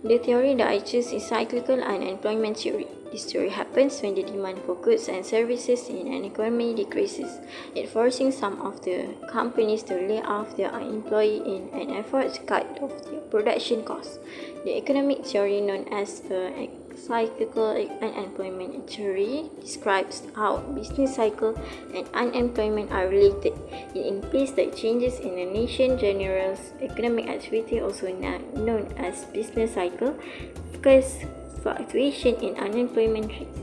The theory that I choose is cyclical unemployment theory. This theory happens when the demand for goods and services in an economy decreases, it forcing some of the companies to lay off their employees in an effort to cut off their production costs. The economic theory known as the cyclical unemployment theory describes how business cycle and unemployment are related. It implies that changes in a nation's general economic activity, also known as business cycle, cause fluctuation in unemployment rates.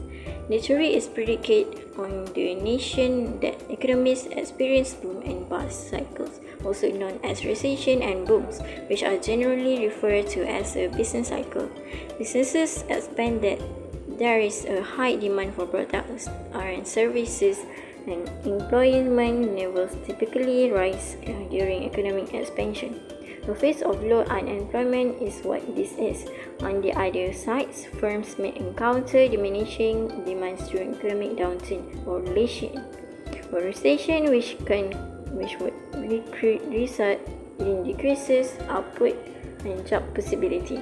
The theory is predicated on the notion that economies experience boom and bust cycles, also known as recession and booms, which are generally referred to as a business cycle. Businesses expand that there is a high demand for products and services, and employment levels typically rise during economic expansion. The phase of low unemployment is what this is. On the other side, firms may encounter diminishing demands during economic downturn or recession, which would result in decreases output and job possibility.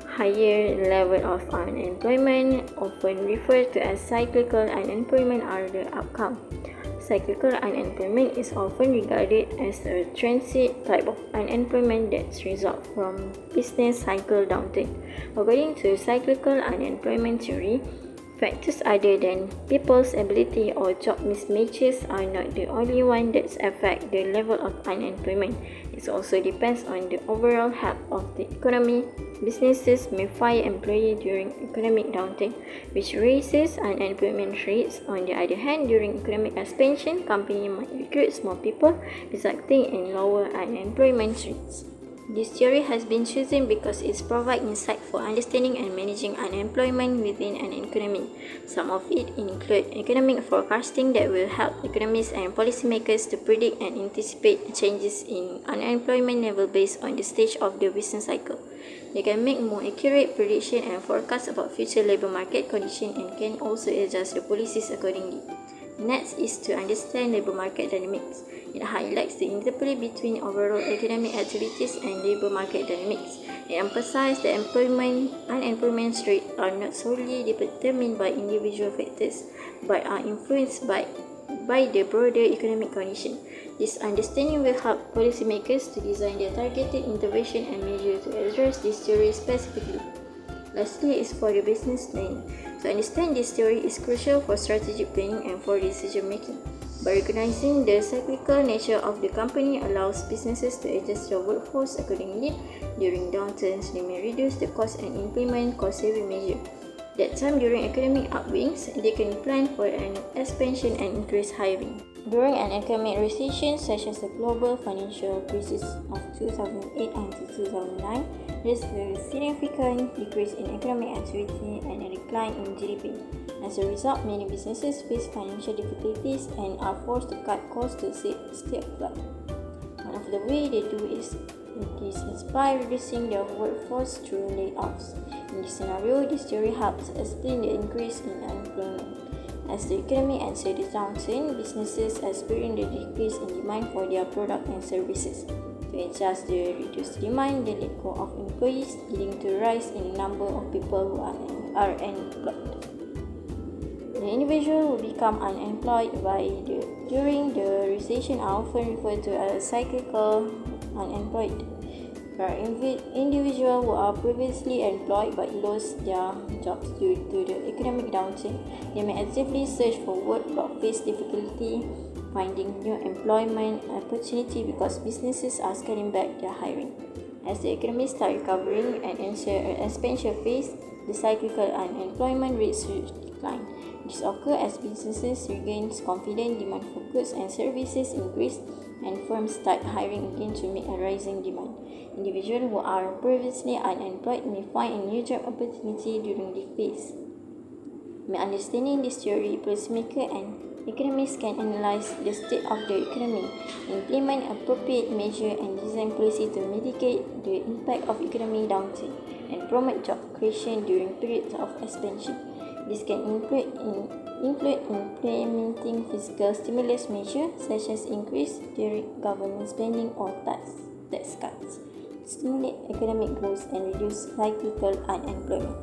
Higher level of unemployment, often referred to as cyclical unemployment, are the outcome. Cyclical unemployment is often regarded as a transient type of unemployment that results from business cycle downturn. According to cyclical unemployment theory, factors other than people's ability or job mismatches are not the only one that affect the level of unemployment. It also depends on the overall health of the economy. Businesses may fire employees during economic downturn, which raises unemployment rates. On the other hand, during economic expansion, companies might recruit more people, resulting in lower unemployment rates. This theory has been chosen because it provides insight for understanding and managing unemployment within an economy. Some of it include economic forecasting that will help economists and policymakers to predict and anticipate changes in unemployment level based on the stage of the business cycle. They can make more accurate prediction and forecasts about future labor market conditions and can also adjust the policies accordingly. Next is to understand labor market dynamics. It highlights the interplay between overall economic activities and labor market dynamics. It emphasizes that unemployment rates are not solely determined by individual factors, but are influenced by the broader economic condition. This understanding will help policymakers to design their targeted intervention and measures to address this theory specifically. Lastly is for the business planning. To understand this theory is crucial for strategic planning and for decision making. By recognizing the cyclical nature of the company allows businesses to adjust their workforce accordingly. During downturns, they may reduce the cost and implement cost-saving measures. That time during economic upswings, they can plan for an expansion and increase hiring. During an economic recession such as the global financial crisis of 2008 until 2009, there is a significant decrease in economic activity and a decline in GDP. As a result, many businesses face financial difficulties and are forced to cut costs to stay afloat. One of the ways they do is by reducing their workforce through layoffs. In this scenario, this theory helps explain the increase in unemployment. As the economy enters the downturn, businesses experience the decrease in demand for their products and services. To adjust the reduced demand, they let go of employees, leading to a rise in the number of people who are unemployed. The individual who become unemployed during the recession are often referred to as cyclical unemployed. For individuals who are previously employed but lost their jobs due to the economic downturn, they may actively search for work but face difficulty finding new employment opportunity because businesses are scaling back their hiring. As the economy starts recovering and enters an expansion phase, the cyclical unemployment rates will decline. This occurs as businesses regain confidence, demand for goods and services increase, and firms start hiring again to meet a rising demand. Individuals who are previously unemployed may find a new job opportunity during this phase. By understanding this theory, policymakers and economists can analyze the state of the economy, implement appropriate measures, and design policy to mitigate the impact of economic downturn and promote job creation during periods of expansion. This can include implementing fiscal stimulus measures such as increased direct government spending or tax cuts. This stimulate economic growth and reduce cyclical unemployment.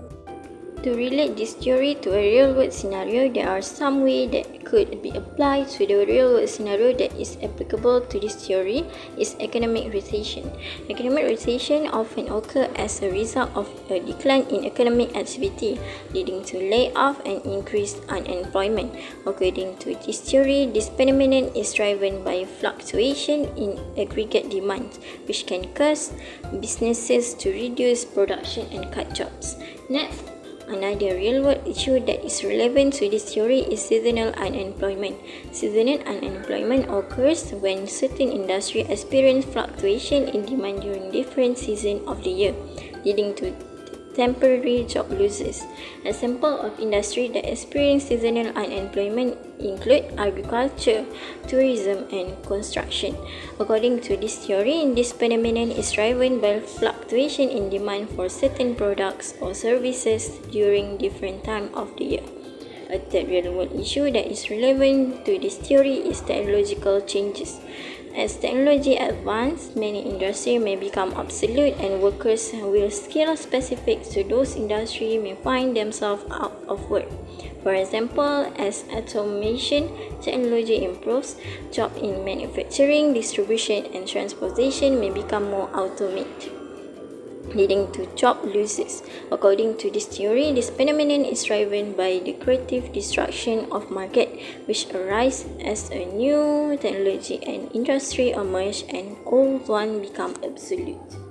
To relate this theory to a real-world scenario, there are some ways that could be applied to the real-world scenario that is applicable to this theory is economic recession. Economic recession often occurs as a result of a decline in economic activity, leading to layoff and increased unemployment. According to this theory, this phenomenon is driven by fluctuation in aggregate demand, which can cause businesses to reduce production and cut jobs. Next, another real-world issue that is relevant to this theory is seasonal unemployment. Seasonal unemployment occurs when certain industries experience fluctuation in demand during different seasons of the year, leading to temporary job losses. Examples of industries that experience seasonal unemployment include agriculture, tourism, and construction. According to this theory, this phenomenon is driven by fluctuation in demand for certain products or services during different times of the year. A third real-world issue that is relevant to this theory is technological changes. As technology advances, many industries may become obsolete and workers with skills specific to those industries may find themselves out of work. For example, as automation technology improves, jobs in manufacturing, distribution, and transportation may become more automated, leading to job losses. According to this theory, this phenomenon is driven by the creative destruction of market, which arises as a new technology and industry emerge and old one become obsolete.